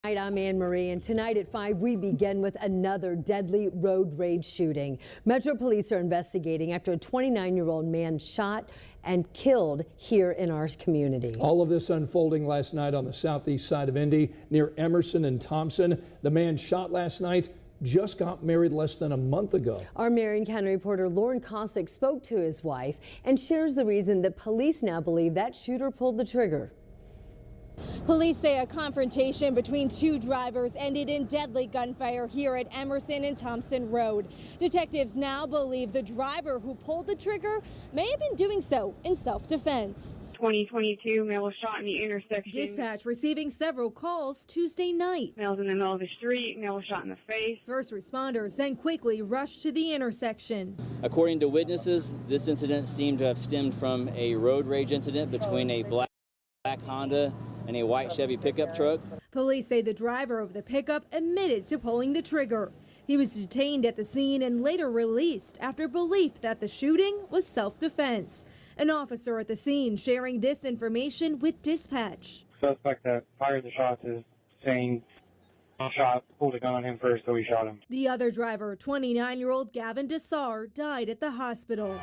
Hi, I'm Anne Marie, and tonight at 5 we begin with another deadly road rage shooting. Metro Police are investigating after a 29-year-old man shot and killed here in our community. All of this unfolding last night on the southeast side of Indy near Emerson and Thompson. The man shot last night just got married less than a month ago. Our Marion County reporter Lauren Kostick spoke to his wife and shares the reason that police now believe that shooter pulled the trigger. Police say a confrontation between two drivers ended in deadly gunfire here at Emerson and Thompson Road. Detectives now believe the driver who pulled the trigger may have been doing so in self-defense. 2022 male was shot in the intersection. Dispatch receiving several calls Tuesday night. Male was in the middle of the street. Male was shot in the face. First responders then quickly rushed to the intersection. According to witnesses, this incident seemed to have stemmed from a road rage incident between a black Honda and a white Chevy pickup truck. Police say the driver of the pickup admitted to pulling the trigger. He was detained at the scene and later released after belief that the shooting was self-defense. An officer at the scene sharing this information with dispatch. Suspect that fired the shots is saying shot pulled a gun on him first, so he shot him. The other driver, 29-year-old Gavin Dasaur, died at the hospital.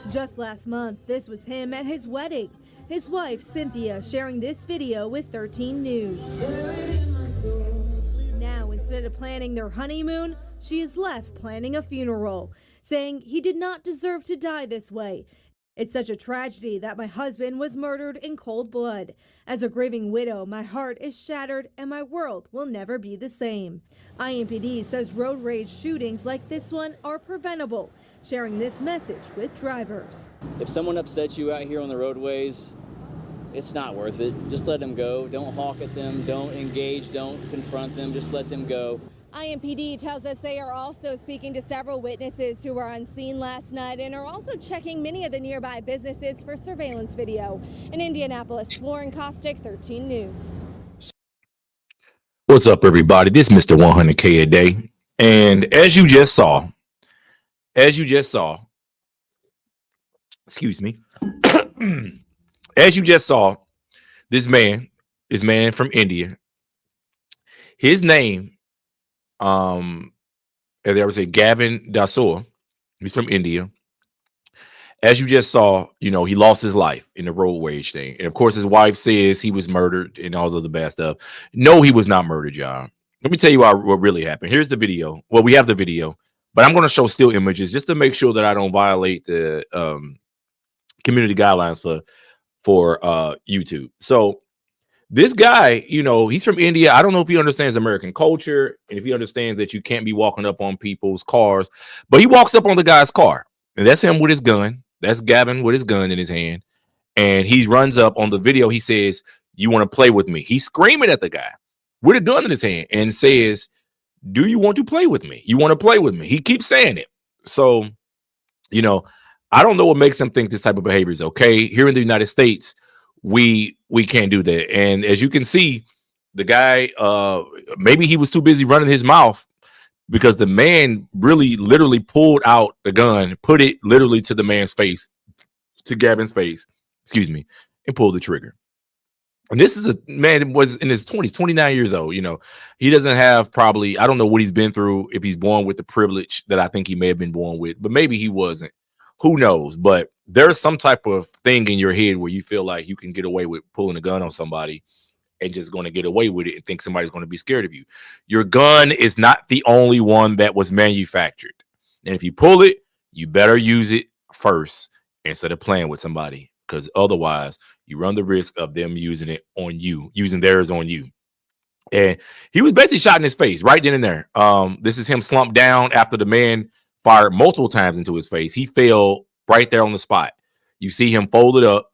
Just last month, this was him at his wedding. His wife, Cynthia, sharing this video with 13 News. Now, instead of planning their honeymoon, she is left planning a funeral, saying he did not deserve to die this way. It's such a tragedy that my husband was murdered in cold blood. As a grieving widow, my heart is shattered and my world will never be the same. IMPD says road rage shootings like this one are preventable, sharing this message with drivers. If someone upsets you out here on the roadways, it's not worth it. Just let them go. Don't hawk at them. Don't engage. Don't confront them. Just let them go. IMPD tells us they are also speaking to several witnesses who were on scene last night and are also checking many of the nearby businesses for surveillance video. In Indianapolis, Lauren Kostick, 13 News. What's up, everybody? This is Mr. 100K a day. And as you just saw, excuse me, as you just saw, this man from India, his name, as I would say, Gavin Dasaur. He's from India. As you just saw, he lost his life in the road rage thing. And of course, his wife says he was murdered and all this other bad stuff. No, he was not murdered, y'all. Let me tell you what really happened. Here's the video. Well, we have the video, but I'm going to show still images just to make sure that I don't violate the community guidelines for YouTube. So this guy, he's from India. I don't know if he understands American culture and if he understands that you can't be walking up on people's cars, but he walks up on the guy's car, and that's him with his gun. That's Gavin with his gun in his hand, and he runs up on the video. He says, "You want to play with me?" He's screaming at the guy with a gun in his hand and says, "Do you want to play with me? You want to play with me?" He keeps saying it. So, I don't know what makes him think this type of behavior is okay. Here in the United States, we can't do that. And as you can see, the guy, maybe he was too busy running his mouth, because the man really literally pulled out the gun, put it literally to the man's face, to Gavin's face, excuse me, and pulled the trigger. And this is a man who was in his 20s, 29 years old. He doesn't have probably, I don't know what he's been through, if he's born with the privilege that I think he may have been born with, but maybe he wasn't. Who knows? But there's some type of thing in your head where you feel like you can get away with pulling a gun on somebody and just going to get away with it and think somebody's going to be scared of you. Your gun is not the only one that was manufactured. And if you pull it, you better use it first instead of playing with somebody, because otherwise you run the risk of them using it on you, using theirs on you. And he was basically shot in his face right then and there. This is him slumped down after the man fired multiple times into his face. He fell right there on the spot. You see him folded up,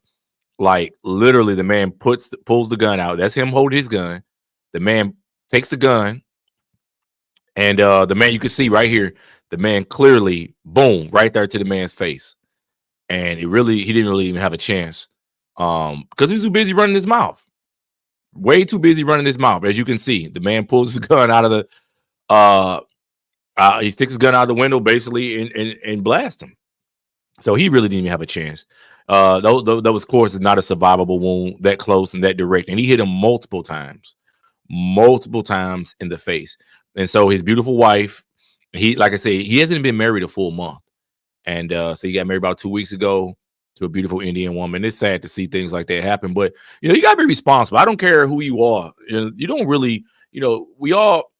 like literally the man pulls the gun out. That's him holding his gun. The man takes the gun, and the man, you can see right here, the man clearly, boom, right there to the man's face. And he didn't really even have a chance, because he was too busy running his mouth. Way too busy running his mouth. As you can see, the man pulls his gun out of the he sticks his gun out the window basically and blasts him. So he really didn't even have a chance. That was, of course, is not a survivable wound that close and that direct. And he hit him multiple times in the face. And so his beautiful wife, like I said, he hasn't been married a full month. And so he got married about 2 weeks ago to a beautiful Indian woman. It's sad to see things like that happen, but you got to be responsible. I don't care who you are. You don't really, we all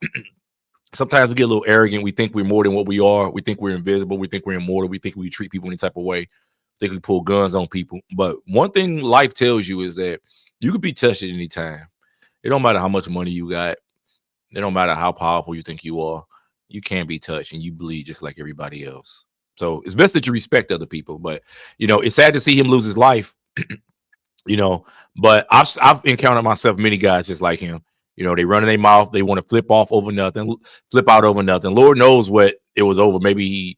sometimes we get a little arrogant. We think we're more than what we are. We think we're invisible. We think we're immortal. We think we treat people any type of way. Think we pull guns on people. But one thing life tells you is that you could be touched at any time. It don't matter how much money you got. It don't matter how powerful you think you are. You can be touched and you bleed just like everybody else. So it's best that you respect other people. But, it's sad to see him lose his life, but I've encountered myself many guys just like him. They run in their mouth. They want to flip out over nothing. Lord knows what it was over. Maybe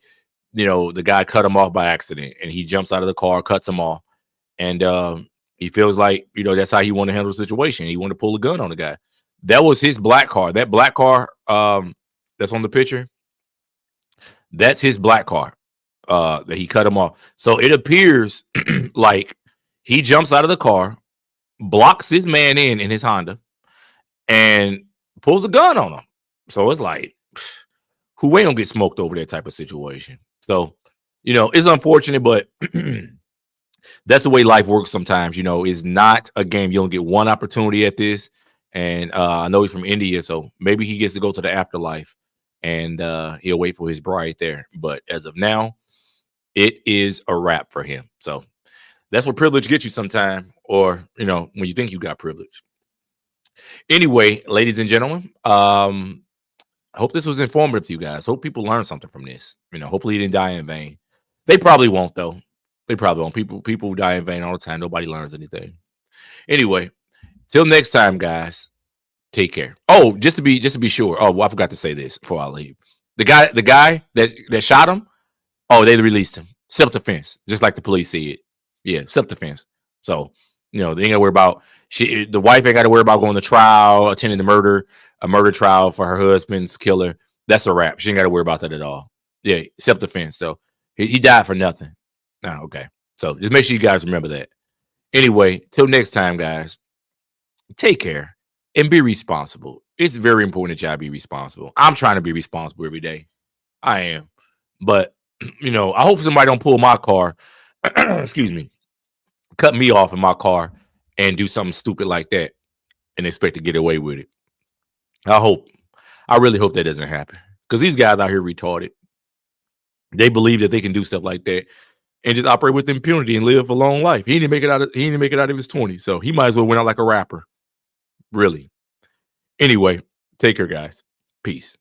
the guy cut him off by accident and he jumps out of the car, cuts him off. And he feels like, that's how he wanted to handle the situation. He wanted to pull a gun on the guy. That was his black car. That black car that's on the picture, that's his black car that he cut him off. So it appears like he jumps out of the car, blocks his man in his Honda, and pulls a gun on him. So it's like, who ain't gonna get smoked over that type of situation? So, it's unfortunate, but that's the way life works sometimes. It's not a game. You don't get one opportunity at this. And I know he's from India, so maybe he gets to go to the afterlife and he'll wait for his bride there. But as of now, it is a wrap for him. So that's what privilege gets you sometime, or, when you think you got privilege. Anyway, ladies and gentlemen, I hope this was informative to you guys. Hope people learned something from this. Hopefully he didn't die in vain. They probably won't, though. They probably won't. People die in vain all the time. Nobody learns anything. Anyway, till next time, guys. Take care. Oh, just to be sure. Oh, well, I forgot to say this before I leave. The guy that shot him. Oh, they released him. Self-defense, just like the police said. Yeah, self-defense. So, they ain't gotta worry about the wife ain't gotta worry about going to trial, attending a murder trial for her husband's killer. That's a wrap. She ain't gotta worry about that at all. Yeah, self-defense. So he died for nothing. Oh, okay. So just make sure you guys remember that. Anyway, till next time, guys. Take care and be responsible. It's very important that y'all be responsible. I'm trying to be responsible every day. I am. But I hope somebody don't pull my car, excuse me, cut me off in my car and do something stupid like that and expect to get away with it. I really hope that doesn't happen, because these guys out here retarded. They believe that they can do stuff like that and just operate with impunity and live a long life. He didn't make it out of his 20s, so he might as well went out like a rapper. Really. Anyway, take care, guys. Peace.